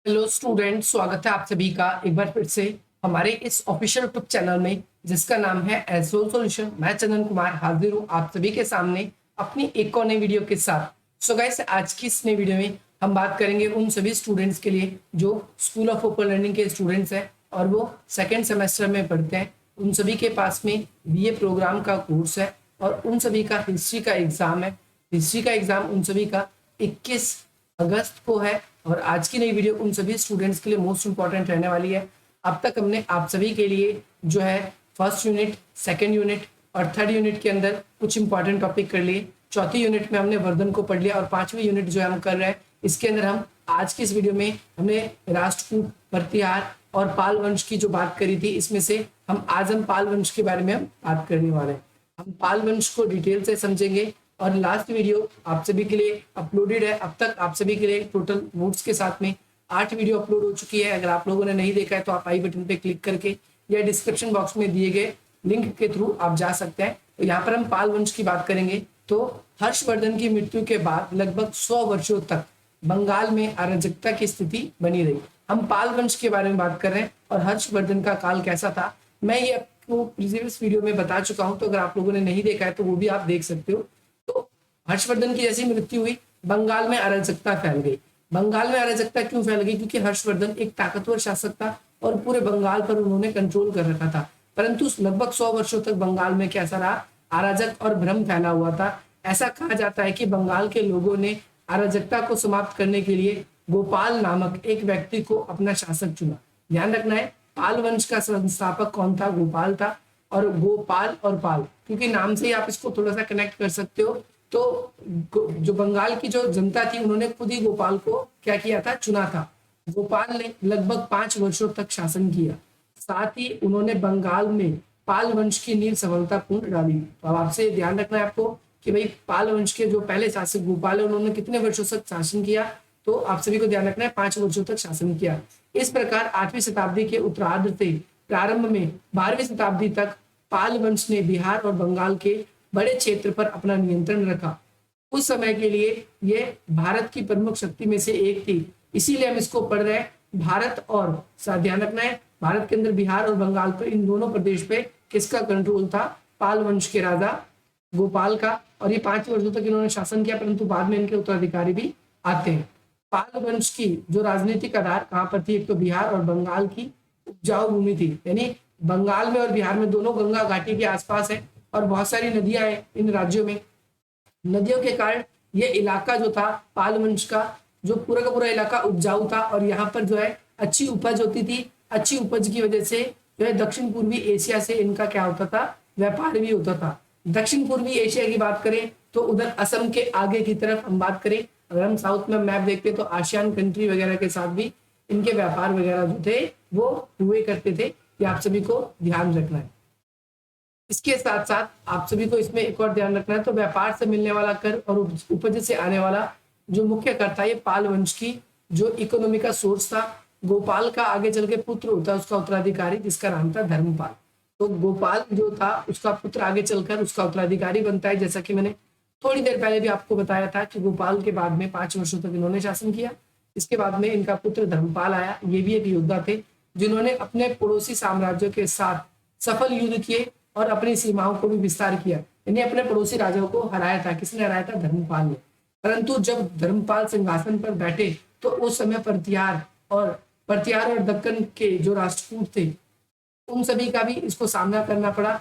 Hello student, स्वागत है आप सभी का एक बार फिर से हमारे इस ऑफिशियल यूट्यूब चैनल में जिसका नाम है एसोल सॉल्यूशन। मैं चंदन कुमार हाजिर हूँ आप सभी के सामने अपनी एक और नई वीडियो के साथ। सो गाइस, आज की इस नई वीडियो में हम बात करेंगे उन सभी स्टूडेंट्स के लिए जो स्कूल ऑफ ओपन लर्निंग के स्टूडेंट्स हैं और वो सेकेंड सेमेस्टर में पढ़ते हैं। उन सभी के पास में बीए प्रोग्राम का कोर्स है और उन सभी का हिस्ट्री का एग्जाम है। हिस्ट्री का एग्जाम उन सभी का 21 अगस्त को है और आज की नई वीडियो उन सभी स्टूडेंट्स के लिए मोस्ट इंपॉर्टेंट रहने वाली है। अब तक हमने आप सभी के लिए जो है फर्स्ट यूनिट, सेकंड यूनिट और थर्ड यूनिट के अंदर कुछ इंपॉर्टेंट टॉपिक कर लिए। चौथी यूनिट में हमने वर्धन को पढ़ लिया और पांचवी यूनिट जो है हम कर रहे हैं, इसके अंदर हम आज की इस वीडियो में हमने राष्ट्रकूट, प्रतिहार और पाल वंश की जो बात करी थी, इसमें से हम पाल वंश के बारे में हम बात करने वाले हैं। हम पाल वंश को डिटेल से समझेंगे और लास्ट वीडियो आप सभी के लिए अपलोडेड है। अब तक आप सभी के लिए टोटल नोट्स के साथ में 8 वीडियो अपलोड हो चुकी है। अगर आप लोगों ने नहीं देखा है तो आप आई बटन पे क्लिक करके या डिस्क्रिप्शन बॉक्स में दिए गए लिंक के थ्रू आप जा सकते हैं। तो यहाँ पर हम पाल वंश की बात करेंगे। तो हर्षवर्धन की मृत्यु के बाद लगभग 100 वर्षों तक बंगाल में अराजकता की स्थिति बनी रही। हम पाल वंश के बारे में बात कर रहे हैं और हर्षवर्धन का काल कैसा था, मैं ये आपको प्रीवियस वीडियो में बता चुका हूँ। तो अगर आप लोगों ने नहीं देखा है तो वो भी आप देख सकते हो। हर्षवर्धन की जैसी मृत्यु हुई, बंगाल में अराजकता फैल गई। बंगाल में अराजकता क्यों फैल गई? क्योंकि हर्षवर्धन एक ताकतवर शासक था और पूरे बंगाल पर उन्होंने कंट्रोल कर रखा था। परंतु लगभग 100 वर्षों तक बंगाल में कैसा रहा? अराजक और भ्रम फैला हुआ था। ऐसा कहा जाता है कि बंगाल के लोगों ने अराजकता को समाप्त करने के लिए गोपाल नामक एक व्यक्ति को अपना शासक चुना। ध्यान रखना है, पाल वंश का संस्थापक कौन था? गोपाल था। और गोपाल और पाल, क्योंकि नाम से ही आप इसको थोड़ा सा कनेक्ट कर सकते हो। तो जो बंगाल की जो जनता थी उन्होंने खुद ही गोपाल को क्या किया था? चुना था। गोपाल ने लगभग 5 वर्षों तक शासन किया। साथ ही उन्होंने बंगाल में पाल वंश की नींव सफलतापूर्ण डाली। तो अब आपसे ध्यान रखना है आपको कि भाई पाल वंश के जो पहले शासक गोपाल है उन्होंने कितने वर्षों तक शासन किया? तो आप सभी को ध्यान रखना है 5 वर्षों तक शासन किया। इस प्रकार 8वीं शताब्दी के उत्तरार्ध से प्रारंभ में 12वीं शताब्दी तक पाल वंश ने बिहार और बंगाल के बड़े क्षेत्र पर अपना नियंत्रण रखा। उस समय के लिए यह भारत की प्रमुख शक्ति में से एक थी, इसीलिए हम इसको पढ़ रहे हैं। भारत और ध्यान रखना है, भारत के अंदर बिहार और बंगाल पर, इन दोनों प्रदेश पे किसका कंट्रोल था? पाल वंश के राजा गोपाल का। और ये 5 वर्षों तक इन्होंने शासन किया, परंतु बाद में इनके उत्तराधिकारी भी आते हैं। पाल वंश की जो राजनीतिक आधार कहाँ पर थी? एक तो बिहार और बंगाल की उपजाऊ भूमि थी, यानी बंगाल में और बिहार में दोनों गंगा घाटी के आसपास है और बहुत सारी नदियां हैं इन राज्यों में। नदियों के कारण ये इलाका जो था पाल वंश का, जो पूरा का पूरा इलाका उपजाऊ था और यहाँ पर जो है अच्छी उपज होती थी। अच्छी उपज की वजह से जो है दक्षिण पूर्वी एशिया से इनका क्या होता था? व्यापार भी होता था। दक्षिण पूर्वी एशिया की बात करें तो उधर असम के आगे की तरफ हम बात करें, अगर हम साउथ में मैप देखते तो आसियान कंट्री वगैरह के साथ भी इनके व्यापार वगैरह जो थे वो हुए करते थे। ये आप सभी को ध्यान रखना है। इसके साथ साथ आप सभी को इसमें एक और ध्यान रखना है, तो व्यापार से मिलने वाला कर और उपज से आने वाला जो मुख्य कर था, ये पाल वंश की जो इकोनॉमी का सोर्स था। गोपाल का आगे चल के पुत्र होता है उसका उत्तराधिकारी, जिसका नाम था धर्मपाल। तो गोपाल जो था उसका पुत्र आगे चलकर उसका उत्तराधिकारी बनता है। जैसा कि मैंने थोड़ी देर पहले भी आपको बताया था कि गोपाल के बाद में 5 वर्षों तक इन्होंने शासन किया। इसके बाद में इनका पुत्र धर्मपाल आया। ये भी एक योद्धा थे जिन्होंने अपने पड़ोसी साम्राज्यों के साथ सफल युद्ध किए और अपनी सीमाओं को भी विस्तार किया, यानी अपने पड़ोसी राजाओं को हराया था। किसने हराया था? धर्मपाल ने। परंतु जब धर्मपाल सिंहासन पर बैठे तो उस समय प्रतिहार और दक्कन के जो राष्ट्रकूट थे उन सभी का भी इसको सामना करना पड़ा।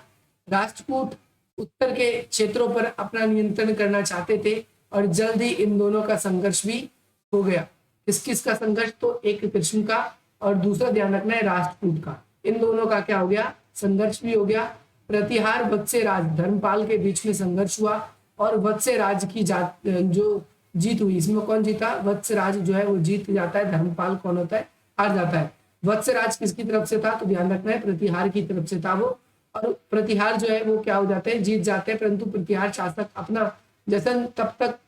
राष्ट्रकूट उत्तर के क्षेत्रों पर अपना नियंत्रण करना चाहते थे और जल्द ही इन दोनों का संघर्ष भी हो गया। किस किस का संघर्ष? तो एक कृष्ण का और दूसरा ध्यान रखना है राष्ट्रकूट का। इन दोनों का क्या हो गया? संघर्ष भी हो गया। प्रतिहार वत्स्यराज धर्मपाल के बीच में संघर्ष हुआ और वत्स्यराज की जो जीत हुई, इसमें कौन जीता? वत्स्यराज जो है वो जीत जाता है, धर्मपाल कौन होता है? हार जाता है। वत्स्यराज किसकी तरफ से था? तो ध्यान रखना है प्रतिहार की तरफ से था वो। और प्रतिहार जो है वो क्या हो जाते हैं? जीत जाते हैं। परंतु प्रतिहार शासक अपना जश्न तब तक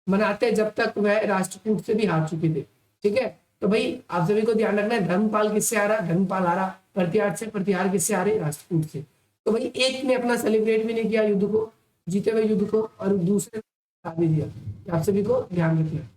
मनाते जब तक वह राष्ट्रकूट से भी हार चुके थे। ठीक है, तो भाई आप सभी को ध्यान रखना है, धर्मपाल किससे हारा? धर्मपाल हारा प्रतिहार से। प्रतिहार किससे हारे? राष्ट्रकूट से। तो भाई एक ने अपना सेलिब्रेट भी नहीं किया युद्ध को, जीते हुए युद्ध को, और दूसरे ने हरा भी दिया। आप सभी को ध्यान रखना है।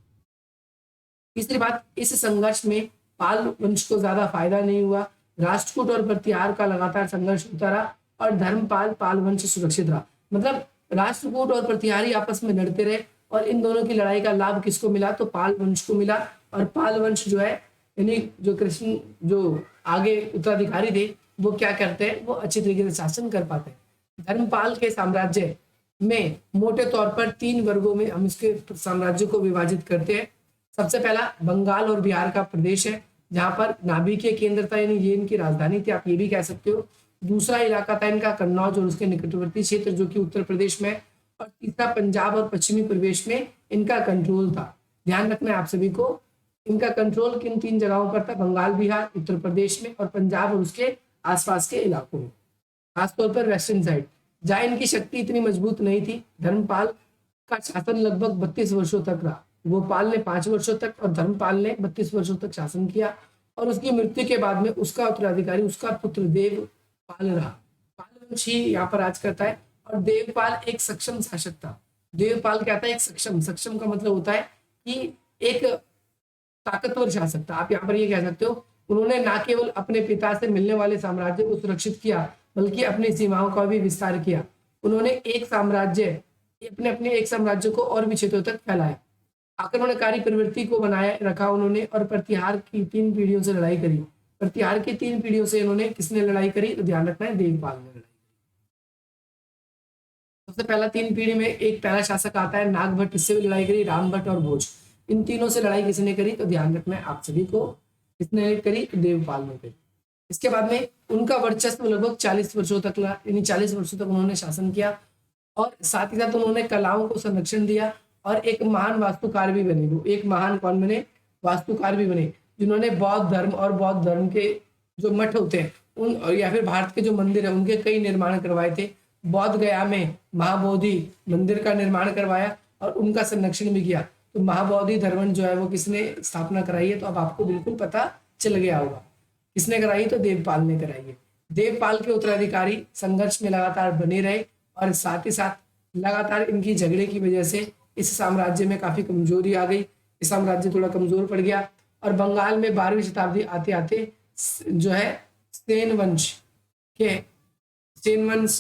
तीसरी बात, इस संघर्ष में पाल वंश को ज्यादा फायदा नहीं हुआ। राष्ट्रकूट और प्रतिहार का लगातार संघर्ष होता रहा और धर्मपाल पाल वंश सुरक्षित रहा। मतलब राष्ट्रकूट और प्रतिहारी आपस में लड़ते रहे और इन दोनों की लड़ाई का लाभ किसको मिला, तो पाल वंश को मिला। और पाल वंश जो है, यानी जो कृष्ण जो आगे उत्तराधिकारी थे, वो क्या करते हैं, वो अच्छी तरीके से शासन कर पाते हैं। धर्मपाल के साम्राज्य में मोटे तौर पर 3 वर्गों में हम इसके साम्राज्य को विभाजित करते हैं। सबसे पहला बंगाल और बिहार का प्रदेश है, जहां पर नाभिकीय केंद्र था, यानी ये इनकी राजधानी थी, आप ये भी कह सकते हो। दूसरा इलाका था इनका कन्नौज और उसके निकटवर्ती क्षेत्र जो कि उत्तर प्रदेश में। और तीसरा पंजाब और पश्चिमी प्रदेश में इनका कंट्रोल था। ध्यान रखना है आप सभी को, इनका कंट्रोल किन 3 जगहों पर था, बंगाल, बिहार, उत्तर प्रदेश में और पंजाब और उसके आसपास के इलाकों में, खासतौर पर वेस्टर्न साइड। जहां इनकी शक्ति इतनी मजबूत नहीं थी। धर्मपाल का शासन लगभग 32 वर्षों तक रहा। गोपाल ने 5 वर्षों तक और धर्मपाल ने 32 वर्षों तक शासन किया। और उसकी मृत्यु के बाद में उसका उत्तराधिकारी उसका पुत्र देवपाल रहा। पाल वंश ही यहाँ पर राज करता है। और देवपाल एक सक्षम शासक था। देवपाल क्या था, एक सक्षम, सक्षम का मतलब होता है कि एक ताकतवर शासक था। आप यहाँ पर ये कह सकते हो, उन्होंने न केवल अपने पिता से मिलने वाले साम्राज्य को सुरक्षित किया, बल्कि अपनी सीमाओं का भी विस्तार किया। उन्होंने एक साम्राज्य को और भी क्षेत्रों तक फैलाया, आक्रमणकारी प्रवृत्ति को बनाए रखा उन्होंने। और प्रतिहार की 3 पीढ़ियों से लड़ाई करी। प्रतिहार की 3 पीढ़ियों से इन्होंने किसने लड़ाई करी, तो ध्यान रखना है, देवपाल ने लड़ाई। सबसे पहला 3 पीढ़ी में एक पहला शासक आता है नाग भट्ट, इससे भी लड़ाई करी, राम भट्ट और भोज। इन तीनों से लड़ाई किसने करी, तो ध्यान रखना है आप सभी को, किसने करी, तो देवपाल ने करी। इसके बाद में उनका वर्चस्व लगभग 40 वर्षों तक रहा, यानी 40 वर्षों तक उन्होंने शासन किया। और साथ ही साथ उन्होंने कलाओं को संरक्षण दिया और एक महान वास्तुकार भी बने। वो एक महान कौन बने, वास्तुकार भी बने, जिन्होंने बौद्ध धर्म और बौद्ध धर्म के जो मठ होते हैं उन, या फिर भारत के जो मंदिर है उनके कई निर्माण करवाए थे। बौद्ध गया में महाबोधि मंदिर का निर्माण करवाया और उनका संरक्षण भी किया। तो महाबोधि धर्म जो है वो किसने स्थापना कराई है, तो अब आपको बिल्कुल पता चल गया होगा किसने कराई, तो देवपाल ने कराई है। देवपाल के उत्तराधिकारी संघर्ष में लगातार बने रहे और साथ ही साथ लगातार इनकी झगड़े की वजह से इस साम्राज्य में काफी कमजोरी आ गई। इस साम्राज्य थोड़ा कमजोर पड़ गया और बंगाल में 12वीं शताब्दी आते आते जो है सेन वंश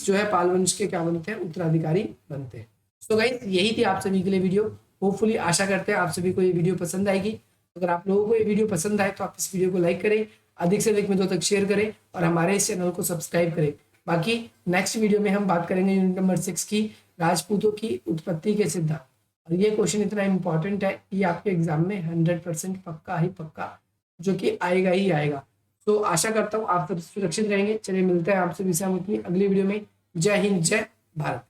जो है पाल वंश के क्या बनते हैं, उत्तराधिकारी बनते हैं। तो गाइस यही थी आप सभी के लिए वीडियो। होपफुली आशा करते हैं आप सभी को ये वीडियो पसंद आएगी। अगर आप लोगों को ये वीडियो पसंद आए तो आप इस वीडियो को लाइक करें, अधिक से अधिक मित्रों तक शेयर करें और हमारे इस चैनल को सब्सक्राइब करें। बाकी नेक्स्ट वीडियो में हम बात करेंगे यूनिट नंबर 6 की, राजपूतों की उत्पत्ति के सिद्धांत। और ये क्वेश्चन इतना इंपॉर्टेंट है, ये आपके एग्जाम में 100% पक्का ही पक्का जो कि आएगा ही आएगा। तो आशा करता हूँ आप सब सुरक्षित रहेंगे। चलिए मिलते हैं आपसे विषय अपनी अगली वीडियो में। जय हिंद, जय भारत।